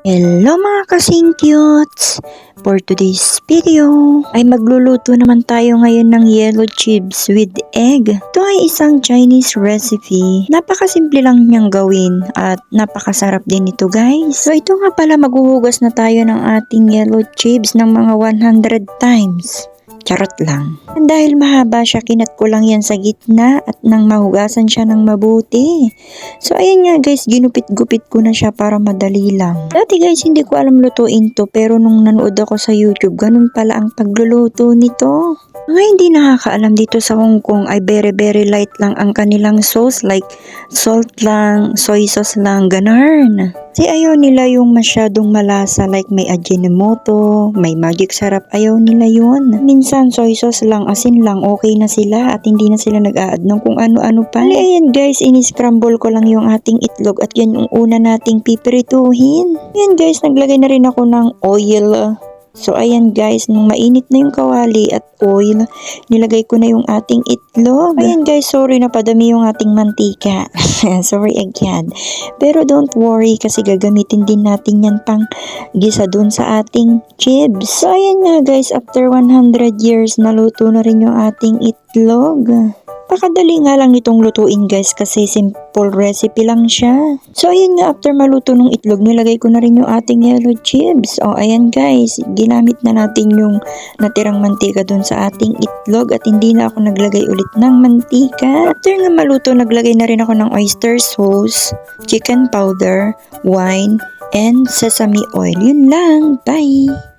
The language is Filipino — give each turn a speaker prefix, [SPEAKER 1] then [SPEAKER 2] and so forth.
[SPEAKER 1] Hello mga kasing cutes! For today's video ay magluluto naman tayo ngayon ng yellow chips with egg. Ito ay isang Chinese recipe. Napakasimple lang niyang gawin at napakasarap din ito guys. So ito nga pala, maghuhugas na tayo ng ating yellow chips ng mga 100 times. Charot lang. Dahil mahaba siya, kinat ko lang yan sa gitna at nang mahugasan siya ng mabuti. So ayan nga guys, ginupit-gupit ko na siya para madali lang. Dati guys, hindi ko alam lutuin to, pero nung nanood ako sa YouTube, ganun pala ang pagluluto nito. Mga hindi nakakaalam, dito sa Hong Kong ay very light lang ang kanilang sauce, like salt lang, soy sauce lang, ganun. Kasi ayaw nila yung masyadong malasa, like may Ajinomoto, may magic sarap, ayaw nila yun. Minsan soy sauce lang, asin lang, okay na sila at hindi na sila nag-a-add ng kung ano-ano pa. Ayan guys, ini-scramble ko lang yung ating itlog at yan yung una nating pipirituhin. Ayan guys, naglagay na rin ako ng oil. So ayan guys, nung mainit na yung kawali at oil, nilagay ko na yung ating itlog. Ayan guys, sorry na padami yung ating mantika. Sorry again. Pero don't worry kasi gagamitin din natin yan pang gisa dun sa ating chips. So ayan nga guys, after 100 years, naluto na rin yung ating itlog. Pakadali nga lang itong lutuin guys kasi simple recipe lang siya. So ayan nga, after maluto ng itlog, nilagay ko na rin yung ating yellow chips. O ayan guys, ginamit na natin yung natirang mantika dun sa ating itlog at hindi na ako naglagay ulit ng mantika. After nga maluto, naglagay na rin ako ng oyster sauce, chicken powder, wine, and sesame oil. Yun lang. Bye!